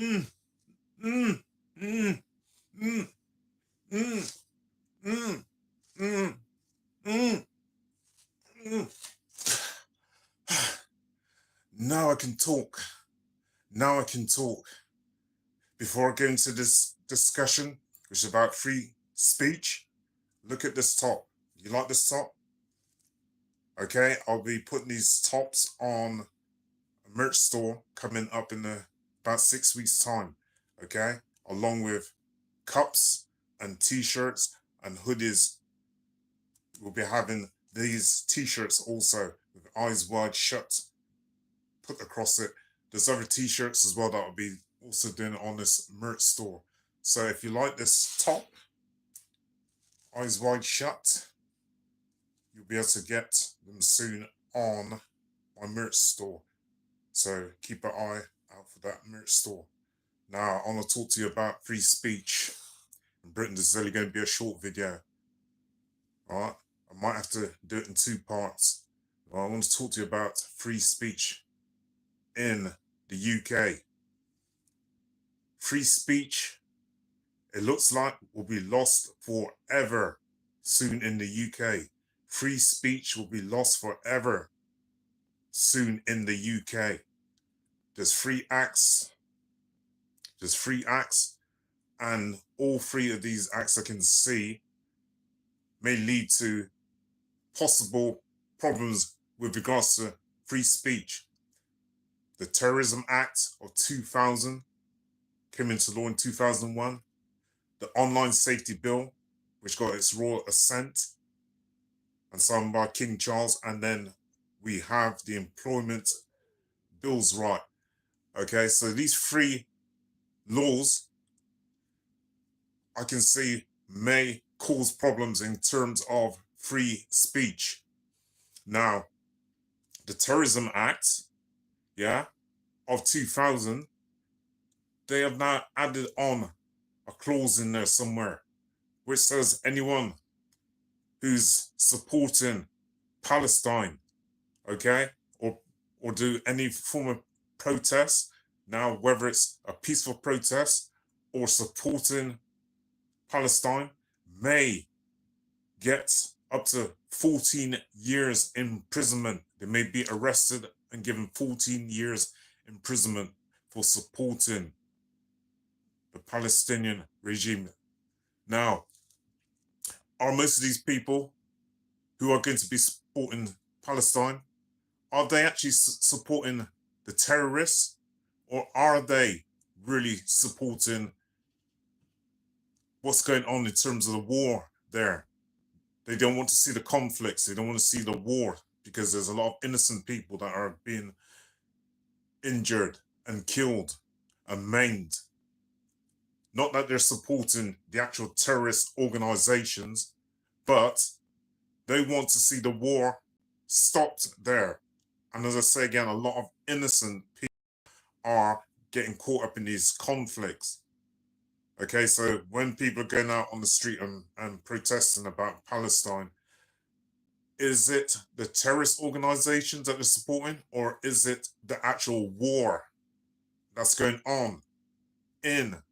mm, mm, mm, mm, mm, mm, mm, mm, mm. Now I can talk. Now I can talk. Before I go into this discussion, which is about free speech, look at this top. You like this top? Okay, I'll be putting these tops on a merch store coming up in about 6 weeks' time. Okay, along with cups and t-shirts and hoodies. We'll be having these t-shirts also with eyes wide shut put across it. There's other t-shirts as well that I'll be also doing on this merch store. So if you like this top, eyes wide shut, you'll be able to get them soon on my merch store. So keep an eye out for that merch store. Now I want to talk to you about free speech. In Britain, this is only going to be a short video. Alright, I might have to do it in 2 parts. I want to talk to you about free speech in the UK. Free speech, it looks like, will be lost forever soon in the UK. Free speech will be lost forever soon in the UK. There's free acts, and all 3 of these acts I can see may lead to possible problems with regards to free speech. The Terrorism Act of 2000 came into law in 2001. The Online Safety Bill, which got its royal assent and signed by King Charles. And then we have the Employment Bills Right. Okay, so these 3 laws I can see may cause problems in terms of free speech. Now, the Terrorism Act, of 2000, they have now added on a clause in there somewhere which says anyone who's supporting Palestine, okay, or do any form of protest, now whether it's a peaceful protest or supporting Palestine, may get up to 14 years imprisonment. They may be arrested and given 14 years imprisonment for supporting the Palestinian regime. Now, are most of these people who are going to be supporting Palestine, are they actually supporting the terrorists, or are they really supporting what's going on in terms of the war there? They don't want to see the conflicts. They don't want to see the war because there's a lot of innocent people that are being injured and killed and maimed. Not that they're supporting the actual terrorist organizations, but they want to see the war stopped there. And as I say again, a lot of innocent people are getting caught up in these conflicts. Okay, so when people are going out on the street and protesting about Palestine, is it the terrorist organizations that they're supporting, or is it the actual war that's going on in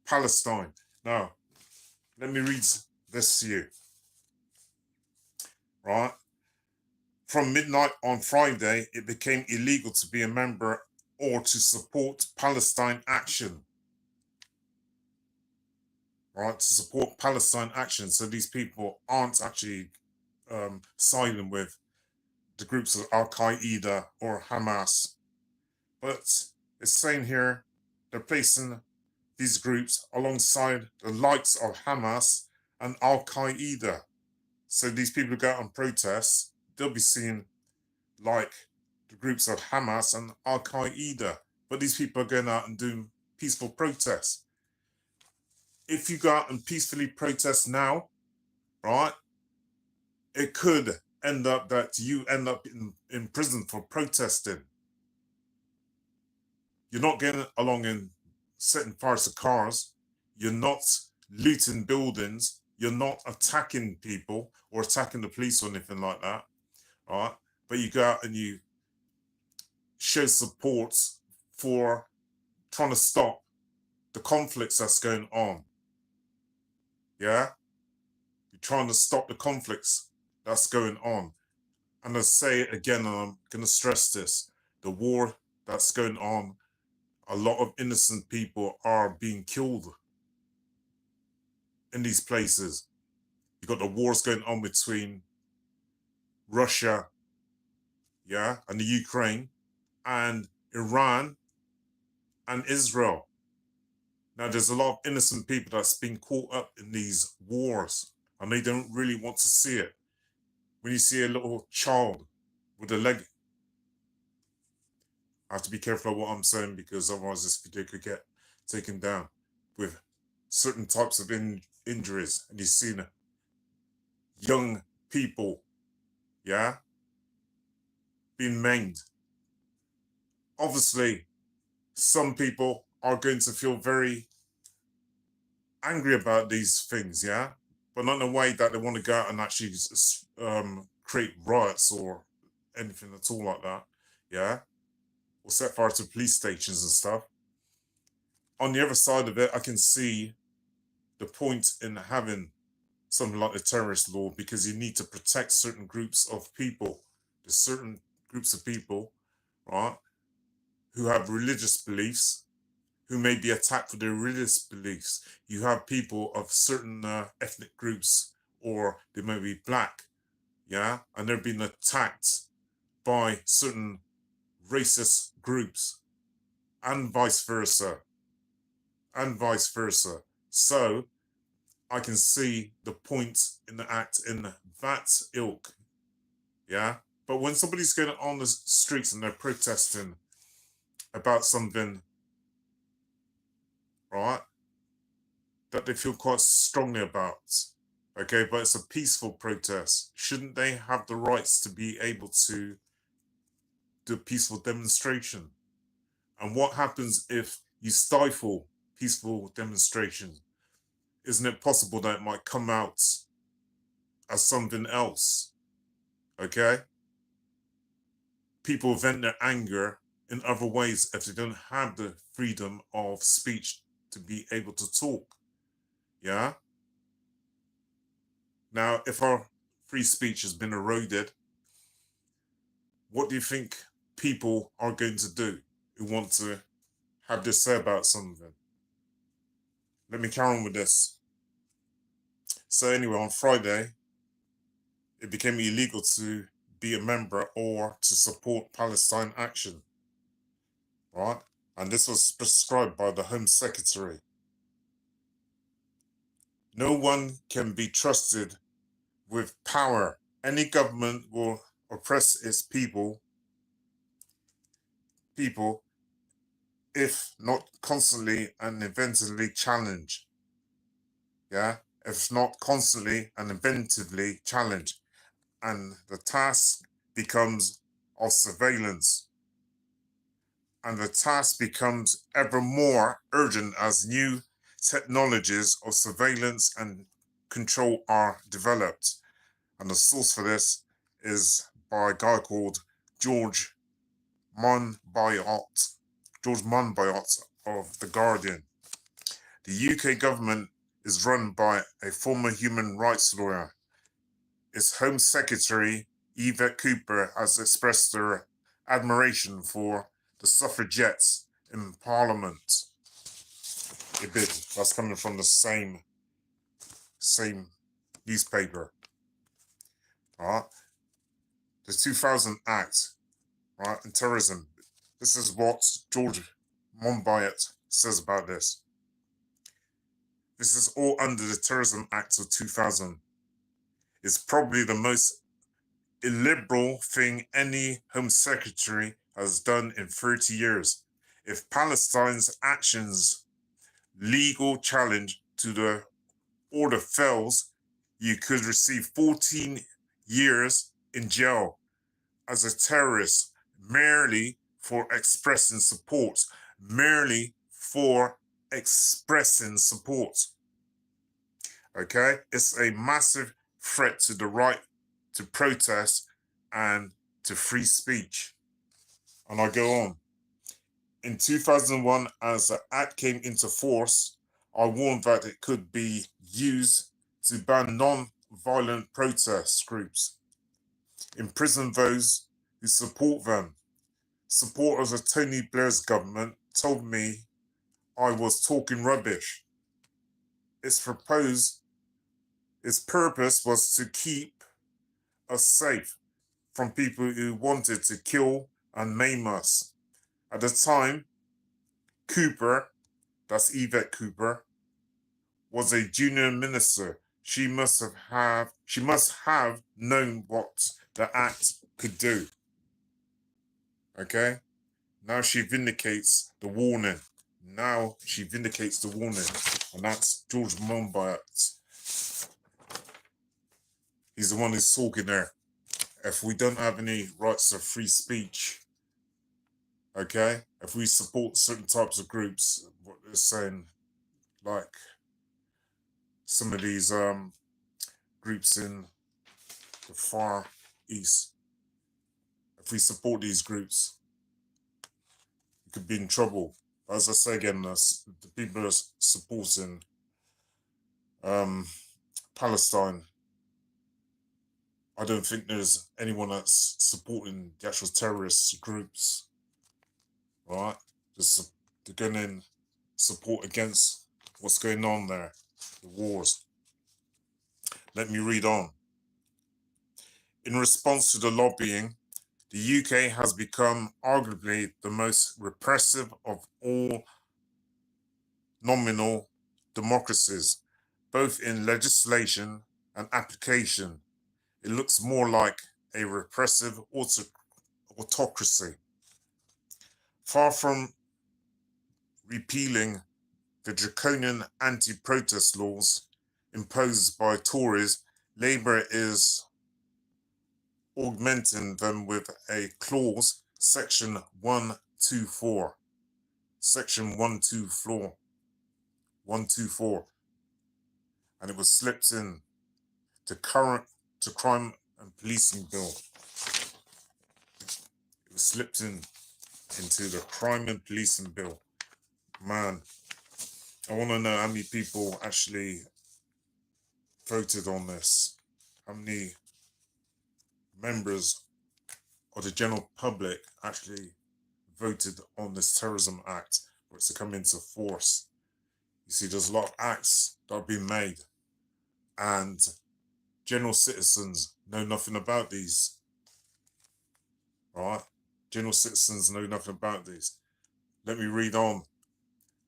Palestine? Now, let me read this to you. Right? From midnight on Friday, it became illegal to be a member or to support Palestine Action. Right? To support Palestine Action. So these people aren't actually siding with the groups of Al-Qaeda or Hamas. But it's saying here they're placing these groups alongside the likes of Hamas and Al-Qaeda. So these people who go out on protests, they'll be seen like the groups of Hamas and Al-Qaeda. But these people are going out and doing peaceful protests. If you go out and peacefully protest now, right, it could end up that you end up in prison for protesting. You're not getting along and setting fire to cars. You're not looting buildings. You're not attacking people or attacking the police or anything like that. All right. But you go out and you show support for trying to stop the conflicts that's going on. Yeah? You're trying to stop the conflicts that's going on. And I say it again, and I'm going to stress this, the war that's going on, a lot of innocent people are being killed in these places. You've got the wars going on between Russia, yeah, and the Ukraine, and Iran and Israel. Now, there's a lot of innocent people that's been caught up in these wars, and they don't really want to see it. When you see a little child with a leg, I have to be careful of what I'm saying, because otherwise this video could get taken down with certain types of injuries. And you've seen young people, yeah, being maimed. Obviously, some people are going to feel very angry about these things, yeah, but not in a way that they want to go out and actually create riots or anything at all like that, yeah, or set fire to police stations and stuff. On the other side of it, I can see the point in having something like the terrorist law, because you need to protect certain groups of people. There's certain groups of people, right, who have religious beliefs, who may be attacked for their religious beliefs. You have people of certain ethnic groups, or they may be black, yeah, and they're being attacked by certain racist groups, and vice versa, and vice versa. So I can see the point in the act in that ilk, yeah. But when somebody's going on the streets and they're protesting about something, right, that they feel quite strongly about, okay, but it's a peaceful protest, shouldn't they have the rights to be able to do a peaceful demonstration? And what happens if you stifle peaceful demonstrations? Isn't it possible that it might come out as something else? Okay? People vent their anger in other ways if they don't have the freedom of speech to be able to talk. Yeah? Now, if our free speech has been eroded, what do you think people are going to do who want to have this say about something? Let me carry on with this. So anyway, on Friday, it became illegal to be a member or to support Palestine Action, right? And this was prescribed by the Home Secretary. No one can be trusted with power. Any government will oppress its people if not constantly and inventively challenged. Yeah, if not constantly and inventively challenged. And the task becomes of surveillance. And the task becomes ever more urgent as new technologies of surveillance and control are developed. And the source for this is by a guy called George Monbiot of The Guardian. The UK government is run by a former human rights lawyer. Its Home Secretary, Yvette Cooper, has expressed her admiration for the suffragettes in Parliament. That's coming from the same newspaper. Right? The 2000 Act, right, and terrorism. This is what George Monbiot says about this. This is all under the Terrorism Act of 2000. It's probably the most illiberal thing any Home Secretary has done in 30 years. If Palestine's actions legal challenge to the order fails, you could receive 14 years in jail as a terrorist merely for expressing support. Merely for expressing support. Okay? It's a massive threat to the right to protest and to free speech. And I go on. In 2001, as the Act came into force, I warned that it could be used to ban non-violent protest groups, imprison those who support them. Supporters of Tony Blair's government told me I was talking rubbish. Its purpose was to keep us safe from people who wanted to kill and maim us. At the time, Cooper, that's Yvette Cooper, was a junior minister. She must have known what the Act could do. Okay? Now she vindicates the warning. And that's George Monbiot. He's the one who's talking there. If we don't have any rights of free speech, okay? If we support certain types of groups, what they're saying, like some of these groups in the Far East, if we support these groups, we could be in trouble. As I say again, the people are supporting Palestine. I don't think there's anyone that's supporting the actual terrorist groups, right? They're going in support against what's going on there, the wars. Let me read on. In response to the lobbying, the UK has become arguably the most repressive of all nominal democracies, both in legislation and application. It looks more like a repressive autocracy. Far from repealing the draconian anti-protest laws imposed by Tories, Labour is augmenting them with a clause, Section 124. Section 124. And it was slipped in to crime and policing bill. It was slipped into the crime and policing bill. Man, I want to know how many people actually voted on this. How many members of the general public actually voted on this Terrorism Act for it to come into force. You see, there's a lot of acts that have been made and general citizens know nothing about these. All right? General citizens know nothing about these. Let me read on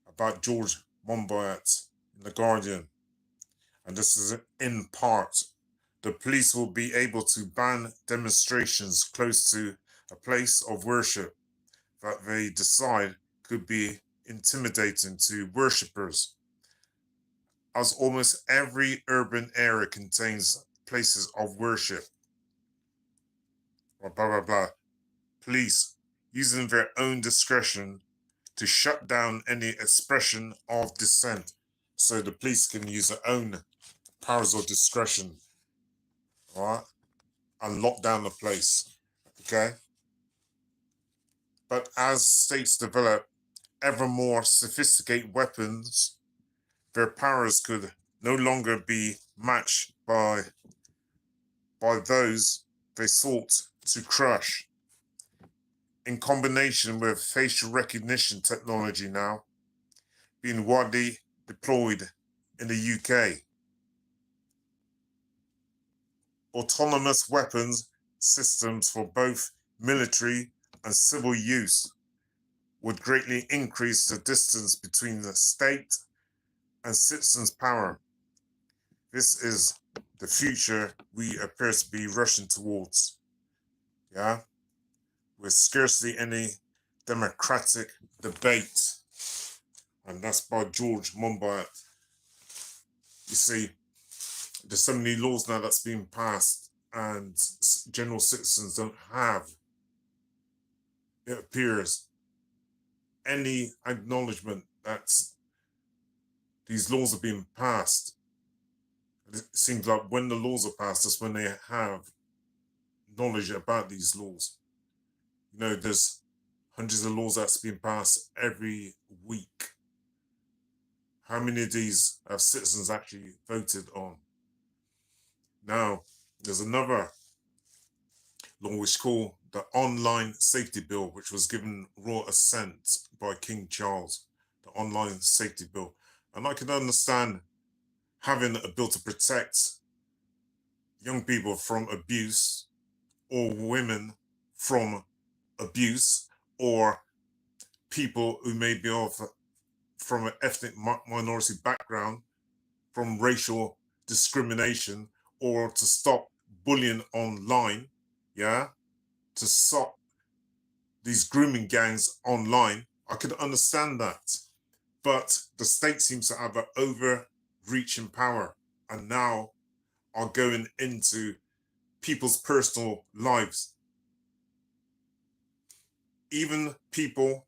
about George Monbiot in The Guardian. And this is in part. The police will be able to ban demonstrations close to a place of worship that they decide could be intimidating to worshippers, as almost every urban area contains places of worship. Blah, blah, blah. Police, using their own discretion to shut down any expression of dissent. So the police can use their own powers of discretion, all right, and lock down the place, okay? But as states develop ever more sophisticated weapons, their powers could no longer be matched by those they sought to crush. In combination with facial recognition technology now being widely deployed in the UK, autonomous weapons systems for both military and civil use would greatly increase the distance between the state and citizens' power. This is the future we appear to be rushing towards. Yeah? With scarcely any democratic debate. And that's by George Monbiot. You see, there's so many laws now that's been passed and general citizens don't have, it appears, any acknowledgement that these laws are being passed. It seems like when the laws are passed, that's when they have knowledge about these laws. You know, there's hundreds of laws that's been passed every week. How many of these have citizens actually voted on? Now, there's another law which is called the Online Safety Bill, which was given royal assent by King Charles, the Online Safety Bill. And I can understand having a bill to protect young people from abuse, or women from abuse, or people who may be from an ethnic minority background, from racial discrimination, or to stop bullying online, yeah, to stop these grooming gangs online. I could understand that. But the state seems to have an overreaching power and now are going into people's personal lives. Even people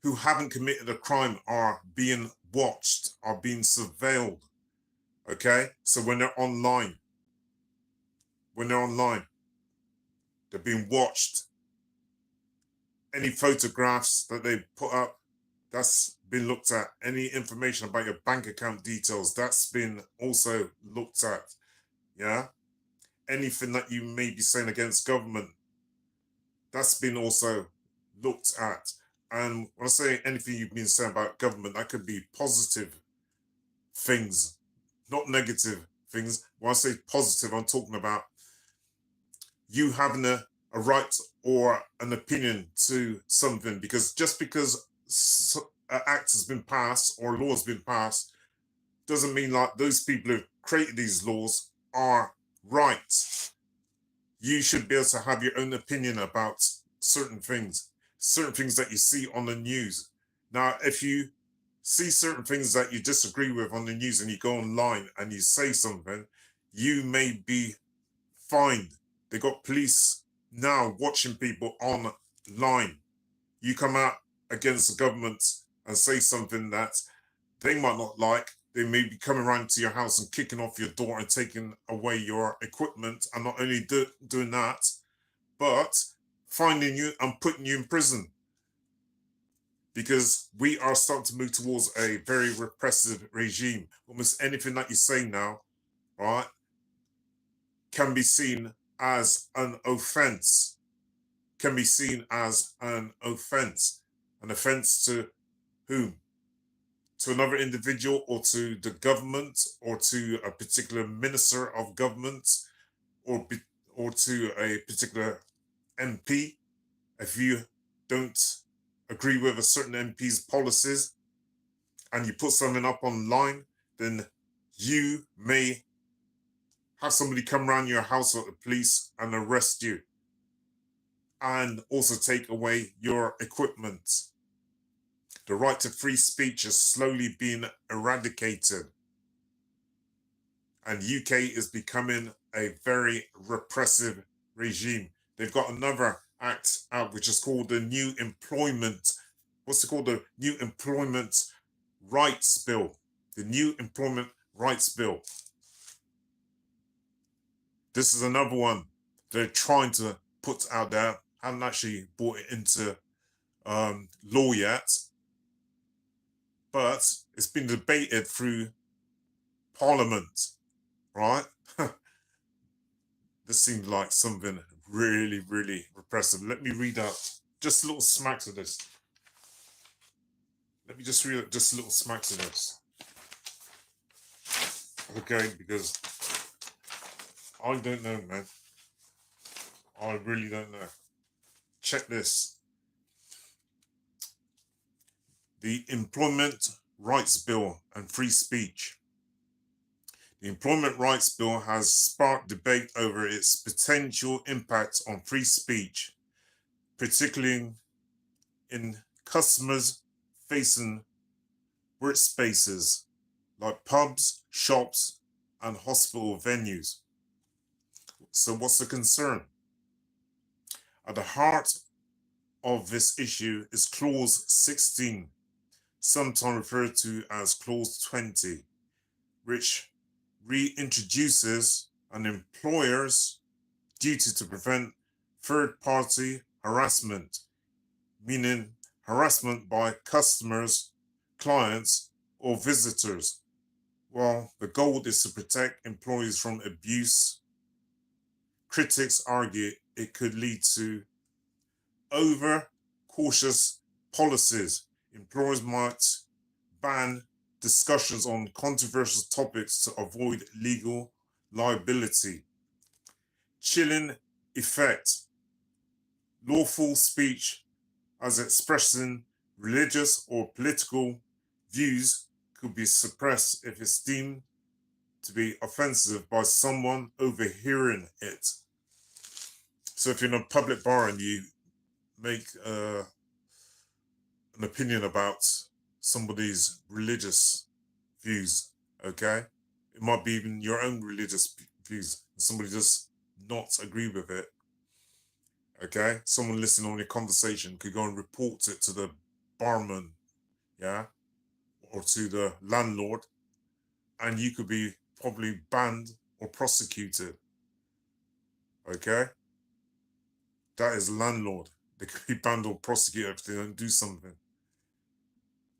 who haven't committed a crime are being watched, are being surveilled. Okay? So when they're online, they're being watched. Any photographs that they put up, that's been looked at. Any information about your bank account details, that's been also looked at. Yeah? Anything that you may be saying against government, that's been also looked at. And when I say anything you've been saying about government, that could be positive things, not negative things. When I say positive, I'm talking about you having a right or an opinion to something, because just because an act has been passed or a law has been passed doesn't mean like those people who created these laws are right. You should be able to have your own opinion about certain things that you see on the news. Now, if you see certain things that you disagree with on the news and you go online and you say something, you may be fined. They got police now watching people online. You come out against the government and say something that they might not like, they may be coming around to your house and kicking off your door and taking away your equipment, and not only doing that, but finding you and putting you in prison. Because we are starting to move towards a very repressive regime. Almost anything that you say now, right, can be seen as an offence. Can be seen as an offence. An offence to whom? To another individual, or to the government, or to a particular minister of government, or to a particular MP. If you don't agree with a certain MP's policies and you put something up online, then you may have somebody come around your house or the police and arrest you, and also take away your equipment. The right to free speech is slowly being eradicated. And UK is becoming a very repressive regime. They've got another act out which is called the New Employment, the New Employment Rights Bill. The New Employment Rights Bill. This is another one they're trying to put out there. I haven't actually brought it into law yet, but it's been debated through Parliament, right? This seems like something really, really repressive. Let me read out just a little smacks of this. Let me just read out just a little smacks of this. Okay, because I don't know, man. I really don't know. Check this. The Employment Rights Bill and Free Speech. The Employment Rights Bill has sparked debate over its potential impact on free speech, particularly in customers facing workspaces like pubs, shops, and hospital venues. So what's the concern? At the heart of this issue is Clause 16, sometimes referred to as Clause 20, which reintroduces an employer's duty to prevent third-party harassment, meaning harassment by customers, clients, or visitors. Well, the goal is to protect employees from abuse. Critics argue it could lead to over cautious policies. Employers might ban discussions on controversial topics to avoid legal liability. Chilling effect. Lawful speech as expressing religious or political views could be suppressed if it's deemed to be offensive by someone overhearing it. So if you're in a public bar and you make an opinion about somebody's religious views, okay, it might be even your own religious views, and somebody does not agree with it, okay, someone listening on your conversation could go and report it to the barman, yeah, or to the landlord, and you could be probably banned or prosecuted, okay. That is landlord. They could be banned or prosecuted if they don't do something.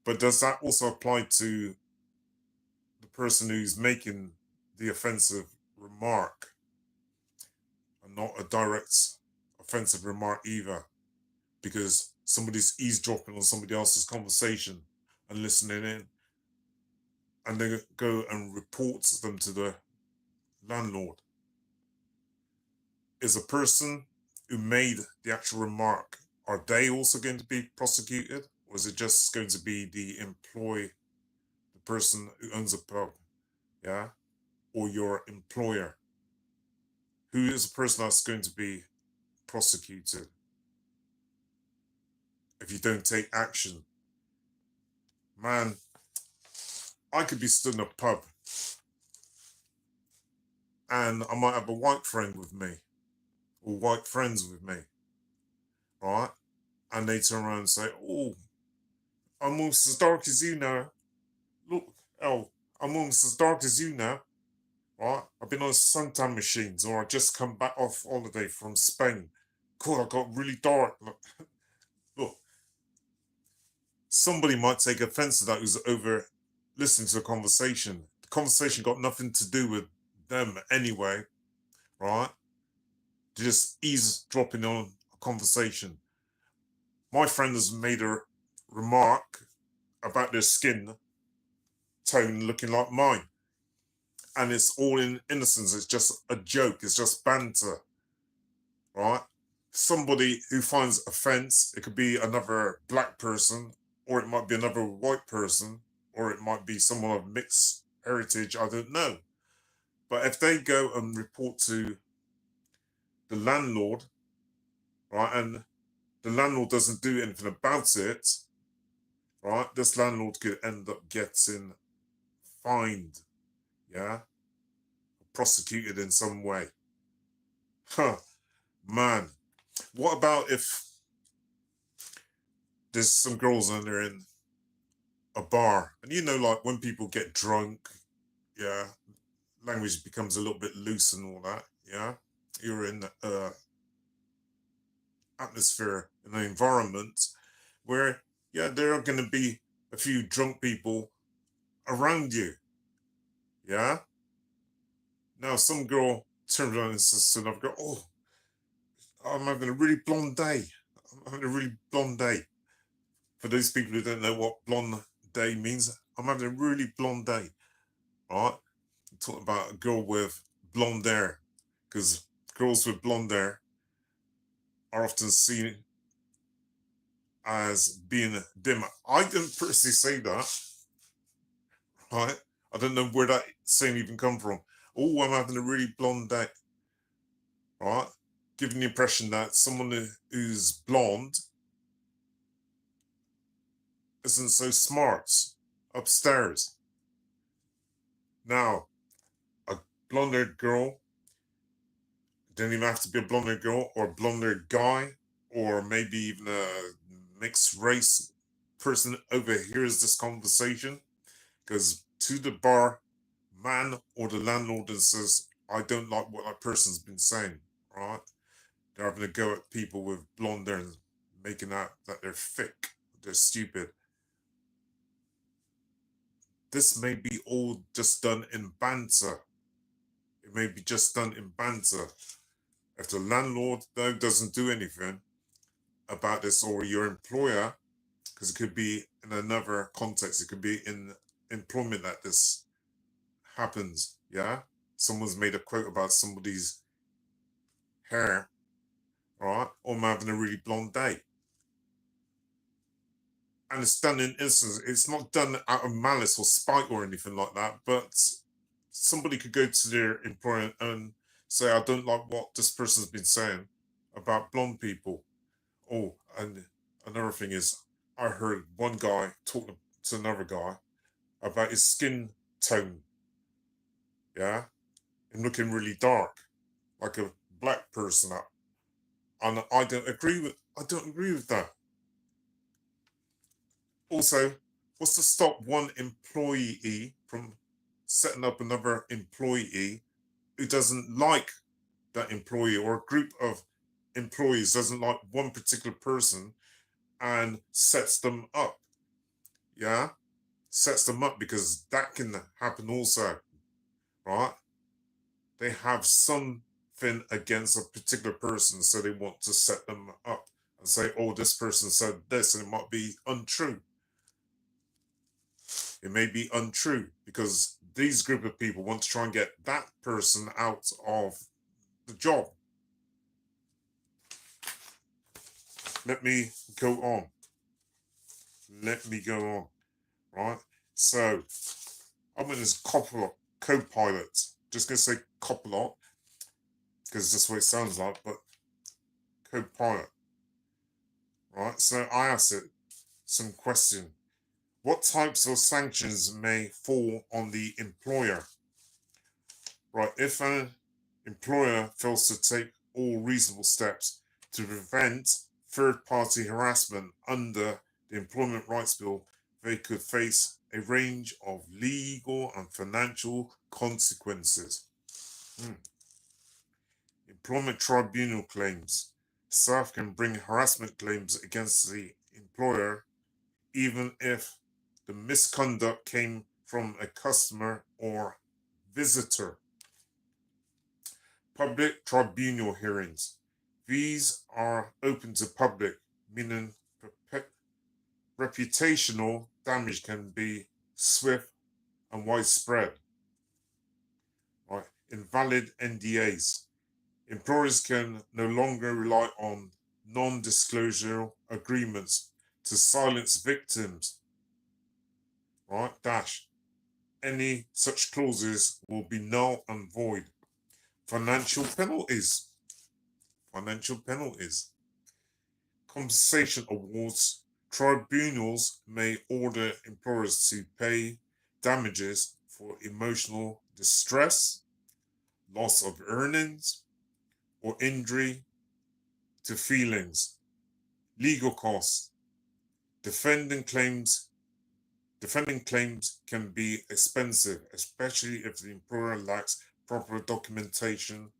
But does that also apply to the person who's making the offensive remark, and not a direct offensive remark either? Because somebody's eavesdropping on somebody else's conversation and listening in, and they go and report them to the landlord. Is a person who made the actual remark, are they also going to be prosecuted? Or is it just going to be the person who owns a pub, yeah? Or your employer? Who is the person that's going to be prosecuted if you don't take action? Man, I could be stood in a pub and I might have a white friend with me, or white friends with me, right? And they turn around and say, oh, I'm almost as dark as you now. Look, oh, I'm almost as dark as you now, right? I've been on suntan machines, or I just come back off holiday from Spain. God, I got really dark. Look, somebody might take offense to that who's over listening to the conversation. The conversation got nothing to do with them anyway, right? They're just eavesdropping on a conversation. My friend has made a remark about their skin tone looking like mine. And it's all in innocence. It's just a joke. It's just banter, right? Somebody who finds offense, it could be another black person, or it might be another white person, or it might be someone of mixed heritage, I don't know. But if they go and report to the landlord, right, and the landlord doesn't do anything about it, right, this landlord could end up getting fined, yeah, prosecuted in some way. Huh, man. What about if there's some girls and they're in a bar, and you know, like when people get drunk, yeah, language becomes a little bit loose and all that, yeah. You're in atmosphere, in an environment where, yeah, there are going to be a few drunk people around you, yeah. Now, some girl turns around and says to another girl, "Oh, I'm having a really blonde day. I'm having a really blonde day." For those people who don't know what blonde day means, I'm having a really blonde day, right? I'm talking about a girl with blonde hair, because girls with blonde hair are often seen as being dim. I didn't personally say that, right? I don't know where that saying even come from. Oh, I'm having a really blonde day, right? Giving the impression that someone who's blonde isn't so smart upstairs. Now, a blonde-haired girl doesn't even have to be a blonde-haired girl, or a blonde-haired guy, or maybe even a mixed race person overhears this conversation, goes to the bar man or the landlord and says, I don't like what that person's been saying, right? They're having a go at people with blonde hair and making out that they're thick, they're stupid. This may be all just done in banter. It may be just done in banter. If the landlord, though, doesn't do anything about this, or your employer, because it could be in another context, it could be in employment that this happens, yeah? Someone's made a quote about somebody's hair, right? Or I'm having a really blonde day. And it's done in instance, it's not done out of malice or spite or anything like that, but somebody could go to their employer and say, I don't like what this person's been saying about blonde people. Oh, and another thing is, I heard one guy talking to another guy about his skin tone, yeah, and looking really dark, like a black person up. And I don't agree with that. Also, what's to stop one employee from setting up another employee who doesn't like that employee, or a group of employees doesn't like one particular person, and sets them up? Yeah, sets them up, because that can happen also, right? They have something against a particular person, so they want to set them up and say, oh, this person said this, and it might be untrue. It may be untrue, because these group of people want to try and get that person out of the job. Let me go on. Right? So, I'm in this co-pilot. Just going to say copilot, because that's what it sounds like, but co-pilot. Right? So, I asked it some question. What types of sanctions may fall on the employer? Right, if an employer fails to take all reasonable steps to prevent third-party harassment under the Employment Rights Bill, they could face a range of legal and financial consequences. Employment tribunal claims. Staff can bring harassment claims against the employer even if the misconduct came from a customer or visitor. Public tribunal hearings. These are open to public, meaning reputational damage can be swift and widespread. Right. Invalid NDAs. Employers can no longer rely on non-disclosure agreements to silence victims. Right. Any such clauses will be null and void. Financial penalties. Compensation awards. Tribunals may order employers to pay damages for emotional distress, loss of earnings, or injury to feelings. Legal costs. Defending claims can be expensive, especially if the employer lacks proper documentation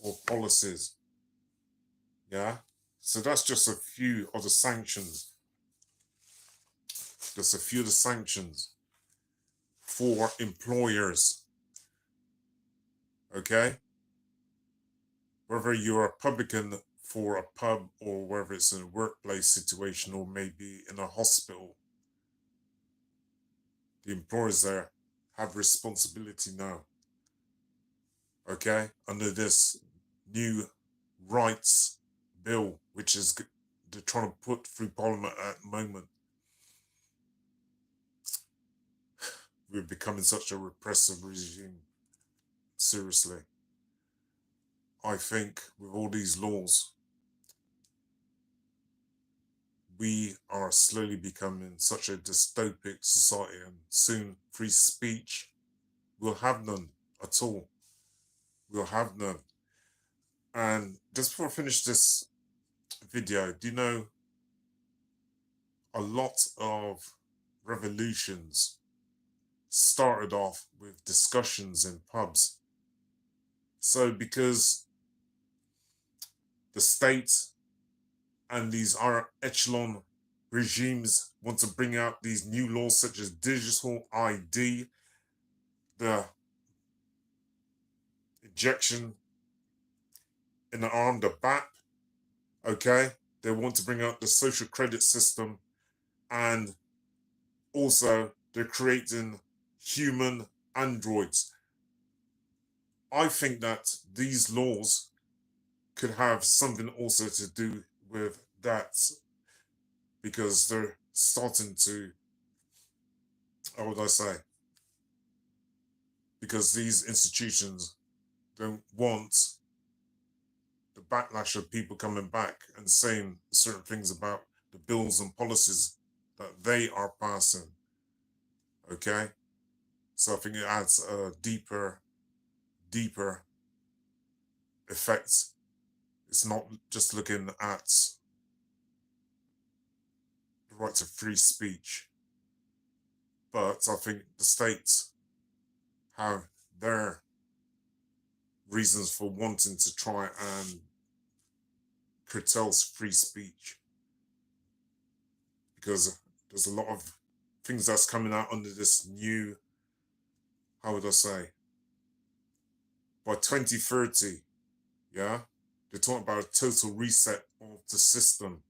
or policies. Yeah? So that's just a few of the sanctions. For employers. Okay? Whether you're a publican for a pub, or whether it's in a workplace situation, or maybe in a hospital, the employers there have responsibility now. Okay? Under this new rights bill, which is they're trying to put through Parliament at the moment. We're becoming such a repressive regime. Seriously. I think with all these laws, we are slowly becoming such a dystopic society, and soon free speech will have none at all. We'll have none. And just before I finish this video, do you know a lot of revolutions started off with discussions in pubs? So because the state and these are echelon regimes want to bring out these new laws such as digital ID, the injection in the arm, the BAP, okay? They want to bring out the social credit system, and also they're creating human androids. I think that these laws could have something also to do with that, because they're starting to, how would I say, because these institutions don't want the backlash of people coming back and saying certain things about the bills and policies that they are passing. Okay? So I think it adds a deeper effect. It's not just looking at the right to free speech, but I think the states have their reasons for wanting to try and curtail free speech, because there's a lot of things that's coming out under this new, how would I say, by 2030, yeah, they're talking about a total reset of the system.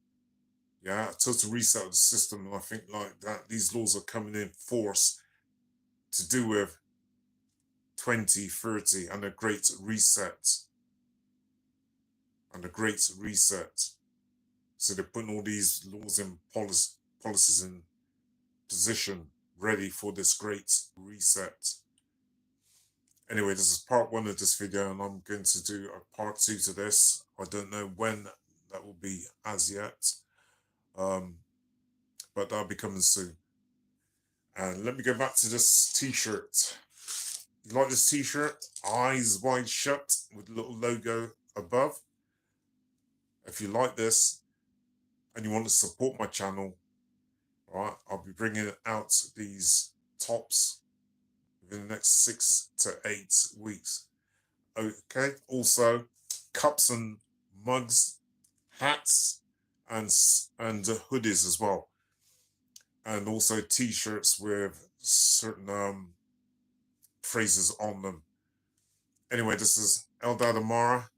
Yeah, a total reset of the system. And I think like that, these laws are coming in force to do with 2030 and a great reset. And a great reset. So they're putting all these laws and policies in position, ready for this great reset. Anyway, this is part one of this video, and I'm going to do a part two to this. I don't know when that will be as yet, but that'll be coming soon. And let me go back to this t-shirt. You like this t-shirt? Eyes wide shut with a little logo above. If you like this and you want to support my channel, all right, I'll be bringing out these tops within the next 6 to 8 weeks. Okay, also cups and mugs, hats, and hoodies as well, and also t-shirts with certain phrases on them. Anyway, this is Eldad Amara.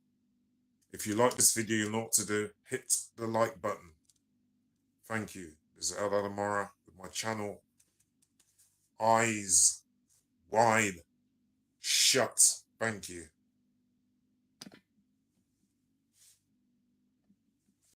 If you like this video, you know what to do. Hit the like button. Thank you. This is Eldad Amara with my channel Eyes Wide Shut. Thank you.